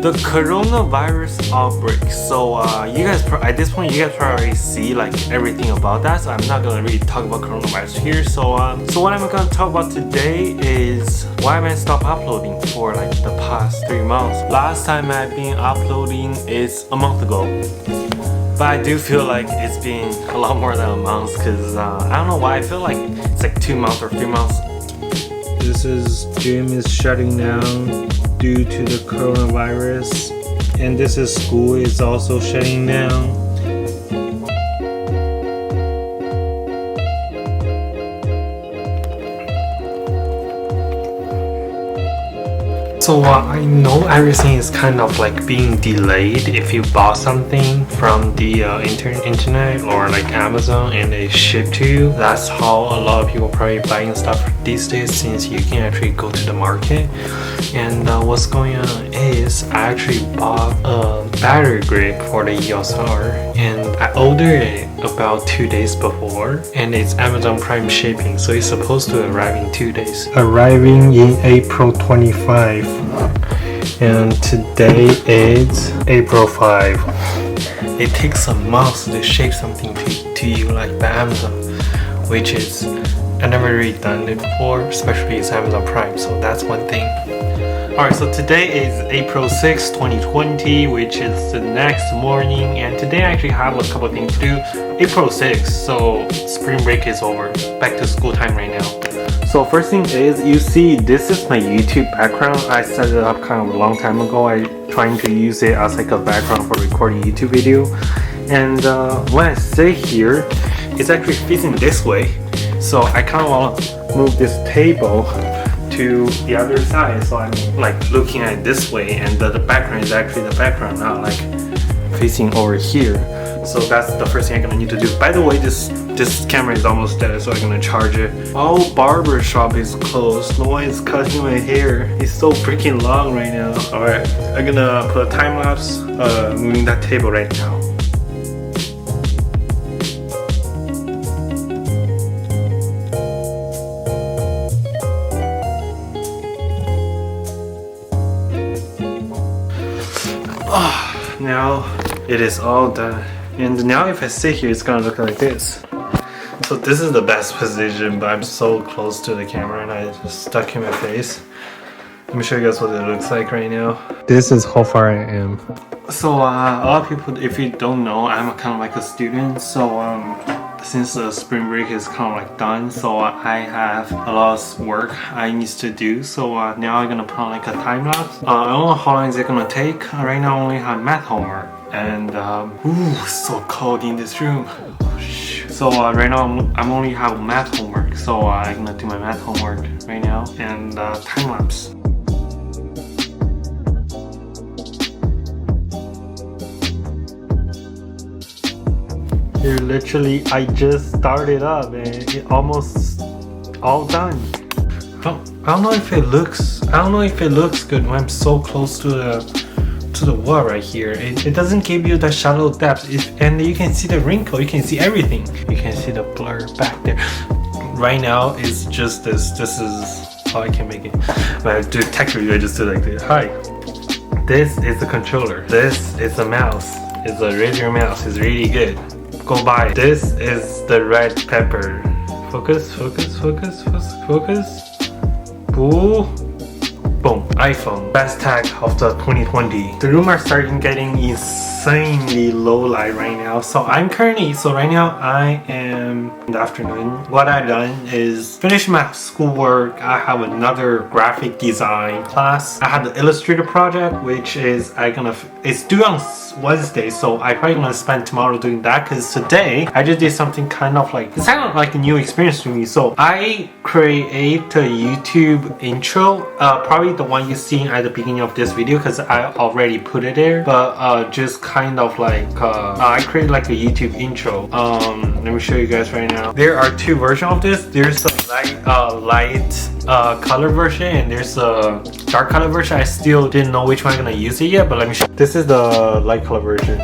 The coronavirus outbreak. So you guys at this point you guys probably see like everything about that, so I'm not gonna really talk about coronavirus here. So what I'm gonna talk about today is why I stopped uploading for like the past 3 months. Last time I've been uploading is a month ago, but I do feel like it's been a lot more than a month because I don't know why I feel like it's like 2 months or 3 months. This is gym is shutting down due to the coronavirus, and this is school is also shutting down. So I know everything is kind of like being delayed if you bought something from the internet or like Amazon and they ship to you. That's how a lot of people probably buying stuff these days, since you can actually go to the market. And what's going on is I actually bought a battery grip for the EOS R, and I ordered it about 2 days before, and it's Amazon Prime shipping, so it's supposed to arrive in 2 days. Arriving in April 25, and today is April 5. It takes a month to ship something to you like by Amazon, which is I never really done it before, especially it's Amazon Prime, so that's one thing. Alright, so today is April 6, 2020, which is the next morning, and today I actually have a couple of things to do. April 6th, so spring break is over. Back to school time right now. So first thing is, you see this is my YouTube background. I set it up kind of a long time ago. I trying to use it as like a background for recording YouTube video. And when I sit here, it's actually facing this way. So I kind of want to move this table to the other side, so I'm like looking at it this way, and the background is actually the background, not like facing over here. So that's the first thing I'm gonna need to do. By the way, this camera is almost dead, so I'm gonna charge it. Oh, barber shop is closed. No one is cutting my hair. It's so freaking long right now. Alright, I'm gonna put a time lapse moving that table right now. Now it is all done, and now if I sit here, it's gonna look like this. So this is the best position, but I'm so close to the camera and I just stuck in my face. Let me show you guys what it looks like right now. This is how far I am. So a lot of people, if you don't know, I'm kind of like a student. So since the spring break is kind of like done, so I have a lot of work I need to do. So now I'm gonna put on like a time lapse. I don't know how long is it gonna take. Right now I only have math homework, and ooh, so cold in this room. Oh, shoot. So right now I'm only have math homework, so I'm gonna do my math homework right now and time lapse. Here, literally, I just started up and it almost all done. I don't know if it looks good when I'm so close to the wall right here. It doesn't give you the shadow depth, and you can see the wrinkle. You can see everything. You can see the blur back there. Right now, it's just this. This is how I can make it. When I do tech review, I just do like this. Hi, this is the controller. This is the mouse. It's a Razer mouse. It's really good. Go buy. This is the red pepper. Focus, focus, focus, focus, focus. Boo. Boom. iPhone. Best tag of the 2020. The room are starting getting insanely low light right now. So right now I am in the afternoon. What I've done is finish my schoolwork. I have another graphic design class. I have the Illustrator project, which is it's due on Wednesday, so I probably gonna spend tomorrow doing that, because today I just did something it's kind of like a new experience to me. So I create a YouTube intro, probably the one you seen at the beginning of this video, because I already put it there, but just kind of like I create like a YouTube intro. Let me show you guys right now. There are two versions of this. There's a light color version, and there's a dark color version. I still didn't know which one I'm gonna use it yet, but let me show you. This is the light color version.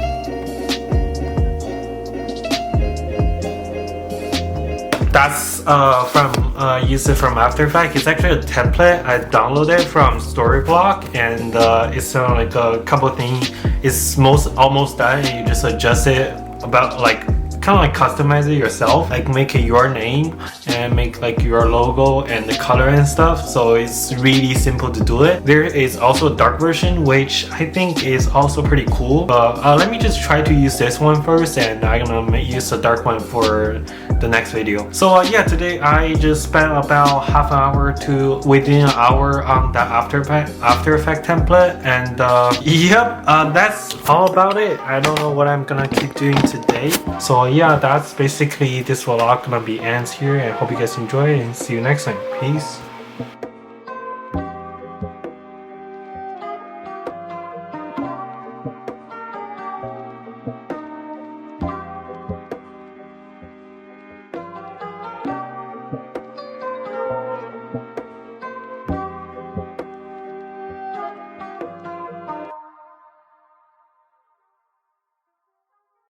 That's from use it from After Effects. It's actually a template. I downloaded it from Storyblock, and it's like a couple things. It's almost done, and you just adjust it about like kind of like customize it yourself, like make it your name and make like your logo and the color and stuff. So it's really simple to do it. There is also a dark version, which I think is also pretty cool, but let me just try to use this one first, and I'm gonna use the dark one for the next video. So yeah, today I just spent about half an hour to within an hour on that After Effects template, and yep, that's all about it. I don't know what I'm gonna keep doing today. So yeah, that's basically this vlog gonna be ends here, and hope you guys enjoy, and see you next time. Peace.